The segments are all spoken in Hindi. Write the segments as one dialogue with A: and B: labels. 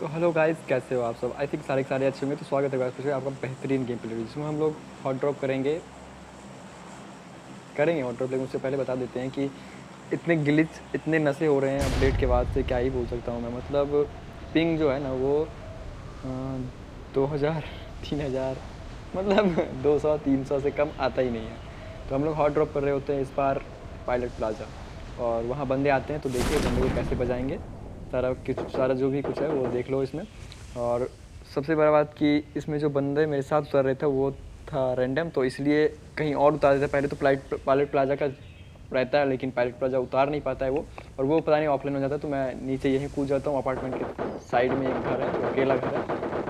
A: तो हेलो गाइस, कैसे हो आप सब? आई थिंक सारे के सारे अच्छे होंगे। तो स्वागत है गाइस फिर से आपका बेहतरीन गेम प्ले जिसमें हम लोग हॉट ड्रॉप करेंगे हॉट ड्रॉप। लेकिन उससे पहले बता देते हैं कि इतने ग्लिच इतने नशे हो रहे हैं अपडेट के बाद से, क्या ही बोल सकता हूँ मैं। मतलब पिंग जो है ना वो 2000 3000 मतलब 200 300 से कम आता ही नहीं है। तो हम लोग हॉट ड्रॉप कर रहे होते हैं इस बार पायलट प्लाजा, और वहाँ बंदे आते हैं। तो देखिए बंदे को कैसे बजाएंगे, सारा जो भी कुछ है वो देख लो इसमें। और सबसे बड़ा बात कि इसमें जो बंदे मेरे साथ उतर रहे थे वो था रैंडम, तो इसलिए कहीं और उतार देते। पहले तो पायलट प्लाजा का रहता है, लेकिन पायलट प्लाजा उतार नहीं पाता है वो, और वो पता नहीं ऑफलाइन हो जाता है। तो मैं नीचे यहीं कूद जाता हूँ। अपार्टमेंट के साइड में एक घर है जो अकेला घर है,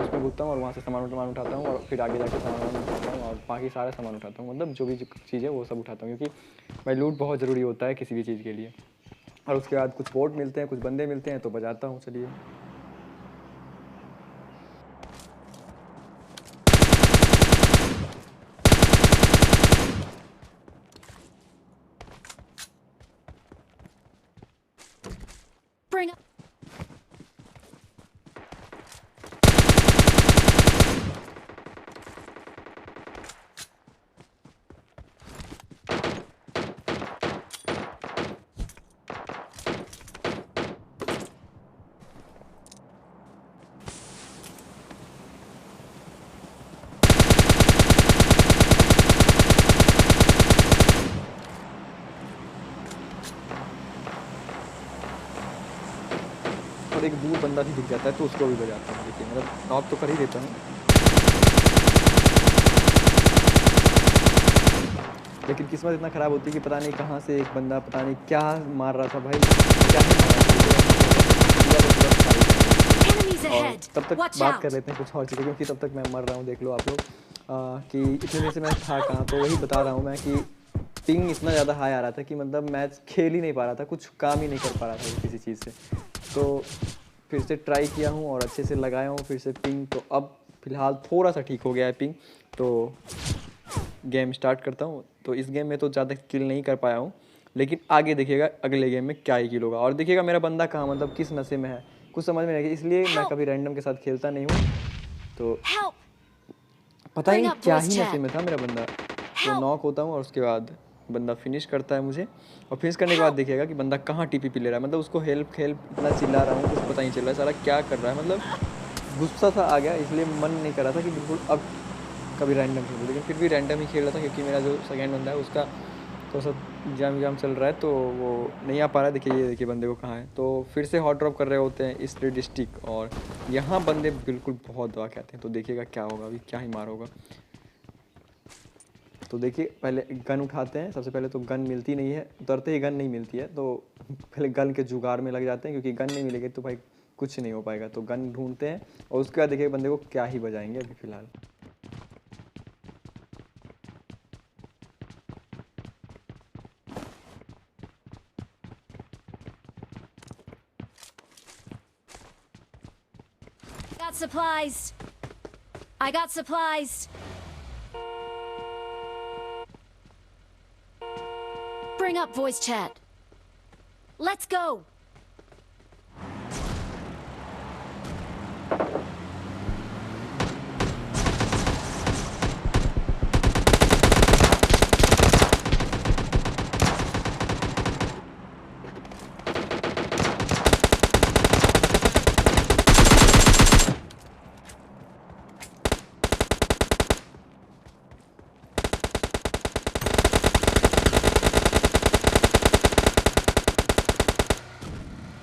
A: उसमें कूदता हूँ और वहाँ से सामान उठाता हूँ, और फिर आगे जाकर सामान उठाता हूँ और बाकी सारा सामान उठाता हूँ। मतलब जो भी चीज़ है वो सब उठाता हूँ, क्योंकि भाई लूट बहुत ज़रूरी होता है किसी भी चीज़ के लिए। और उसके बाद कुछ बोट मिलते हैं, कुछ बंदे मिलते हैं, तो बजाता हूँ। चलिए
B: Bring up.
A: और एक दूर बंदा भी दिख जाता है तो उसको भी बजाता हूँ। देखिए मतलब नॉक तो कर ही देता हूँ, लेकिन किस्मत इतना ख़राब होती है कि पता नहीं कहाँ से एक बंदा पता नहीं क्या मार रहा था भाई, क्या ही मारा था मुझे, पूरा का पूरा खा ही गया था
B: Enemies
A: बिल्कुल। और
B: ahead.
A: तब तक
B: Watch
A: बात कर
B: out.
A: लेते हैं कुछ और चीज़ें, क्योंकि तब तक मैं मर रहा हूँ। देख लो आप लोग कि इतने देर से मैं था कहाँ। तो वही बता रहा हूँ मैं कि पिंग इतना ज़्यादा हाई आ रहा था कि मतलब मैच खेल ही नहीं पा रहा था, कुछ काम ही नहीं कर पा रहा था किसी चीज़ से। तो फिर से ट्राई किया हूँ और अच्छे से लगाया हूँ फिर से पिंग। तो अब फ़िलहाल थोड़ा सा ठीक हो गया है पिंग। तो गेम स्टार्ट करता हूँ। तो इस गेम में तो ज़्यादा किल नहीं कर पाया हूँ, लेकिन आगे देखिएगा अगले गेम में क्या ही किल होगा। और देखिएगा मेरा बंदा कहाँ, मतलब किस नशे में है, कुछ समझ में नहीं आएगा। इसलिए मैं
B: Help.
A: कभी रैंडम के साथ खेलता नहीं हूँ। तो
B: Help.
A: पता ही
B: Bring
A: नहीं
B: up
A: क्या
B: voice
A: ही नशे
B: chat.
A: में था मेरा बंदा। तो
B: Help.
A: नॉक होता हूँ और उसके बाद बंदा फिनिश करता है मुझे। और फिनिश करने के बाद
B: Help.
A: देखिएगा कि बंदा कहाँ टीपीपी ले रहा है। मतलब उसको हेल्प हेल्प इतना चिल्ला रहा हूँ, कुछ पता नहीं चल रहा है सारा क्या कर रहा है। मतलब गुस्सा सा आ गया, इसलिए मन नहीं कर रहा था कि बिल्कुल अब कभी रैंडम खेलूँ। लेकिन फिर भी रैंडम ही खेल रहा था, क्योंकि मेरा जो सेकंड बंदा है उसका थोड़ा सा जाम चल रहा है, तो वो नहीं आ पा रहा है। देखिए ये देखिए बंदे को कहाँ है। तो फिर से हॉट ड्रॉप कर रहे होते हैं इस रेड स्टिक, और यहाँ बंदे बिल्कुल बहुत दवा कहते हैं। तो देखिएगा क्या होगा, अभी क्या ही मार होगा। तो देखिए पहले गन उठाते हैं। सबसे पहले तो गन मिलती नहीं है, उतरते ही गन नहीं मिलती है। तो पहले गन के जुगाड़ में लग जाते हैं, क्योंकि गन नहीं मिलेगी तो भाई कुछ नहीं हो पाएगा। तो गन ढूंढते हैं और उसके बाद देखिए बंदे को क्या ही बजाएंगे अभी फ़िलहाल।
B: Got supplies. I got supplies. Bring up voice chat. Let's go.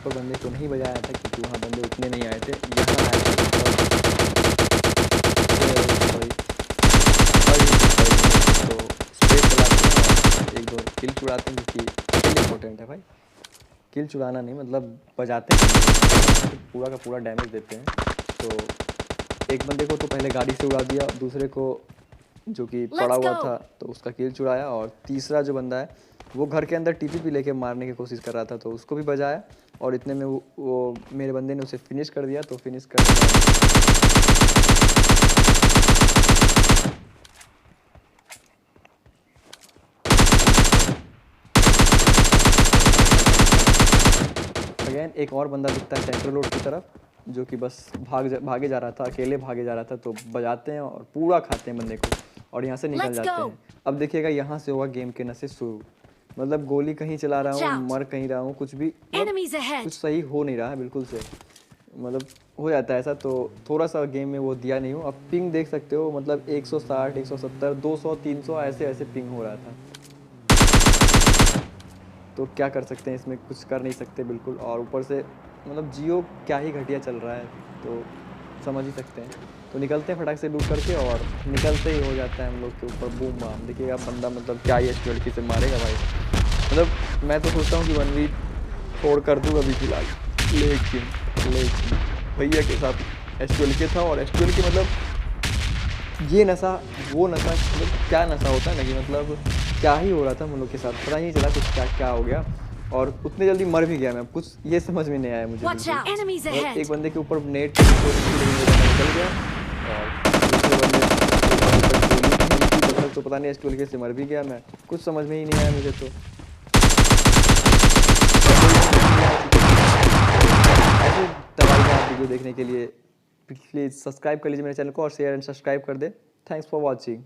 A: पर बंदे को नहीं बजाया था, क्योंकि वहाँ बंदे उतने नहीं आए थे, यहाँ आए थे। तो स्प्रे चलाते हैं और एक दो किल चुराते हैं, क्योंकि किल इम्पोर्टेंट है भाई। किल चुराना नहीं, मतलब बजाते हैं पूरा का पूरा डैमेज देते हैं। तो एक बंदे को तो पहले गाड़ी से उड़ा दिया, दूसरे को जो कि पड़ा
B: Let's
A: हुआ
B: go.
A: था तो उसका किल चुराया, और तीसरा जो बंदा है वो घर के अंदर टीपीपी लेके मारने की कोशिश कर रहा था, तो उसको भी बजाया। और इतने में वो मेरे बंदे ने उसे फिनिश कर दिया। तो फिनिश करने के बाद अगेन एक और बंदा दिखता है सेंट्रल रोड की तरफ, जो कि बस भागे जा रहा था, अकेले भागे जा रहा था, तो बजाते हैं और पूरा खाते हैं बंदे को और यहाँ से निकल
B: Let's
A: जाते
B: go.
A: हैं। अब देखिएगा यहाँ से होगा गेम के नशे शुरू। मतलब गोली कहीं चला रहा
B: Watch
A: हूँ,
B: out.
A: मर कहीं रहा हूँ, कुछ भी मतलब
B: Enemies ahead.
A: कुछ सही हो नहीं रहा है बिल्कुल से। मतलब हो जाता है ऐसा, तो थोड़ा सा गेम में वो दिया नहीं हूँ। अब पिंग देख सकते हो, मतलब 160, 170, 200, 300 ऐसे ऐसे पिंग हो रहा था। तो क्या कर सकते हैं इसमें, कुछ कर नहीं सकते बिल्कुल। और ऊपर से मतलब जियो क्या ही घटिया चल रहा है, तो समझ ही सकते हैं। तो निकलते हैं फटाक से लूट करके और निकलते ही हो जाता है हम लोग के ऊपर बूम बाम। देखिएगा बंदा मतलब क्या ही एस लड़की से मारेगा भाई। मतलब मैं तो सोचता हूँ कि 1v छोड़ कर दूँ अभी फिलहाल, लेकिन भैया के साथ एस के था और एस के मतलब ये नशा वो नशा, मतलब क्या नशा होता है ना कि मतलब क्या ही हो रहा था हम लोग के साथ, पता ही नहीं चला कुछ क्या क्या हो गया। और उतने जल्दी मर भी गया मैं, कुछ ये समझ में नहीं आया मुझे
B: Watch
A: बिल्कुल।
B: out. Enemies
A: और
B: ahead.
A: एक बंदे के ऊपर नेट निकल गया और दूसरे बंदे तो पता नहीं एस से मर भी गया मैं, कुछ समझ में ही नहीं आया मुझे। तो ऐसे तबाही वीडियो देखने के लिए प्लीज़ सब्सक्राइब कर लीजिए मेरे चैनल को और शेयर एंड सब्सक्राइब कर दे। Thanks for watching.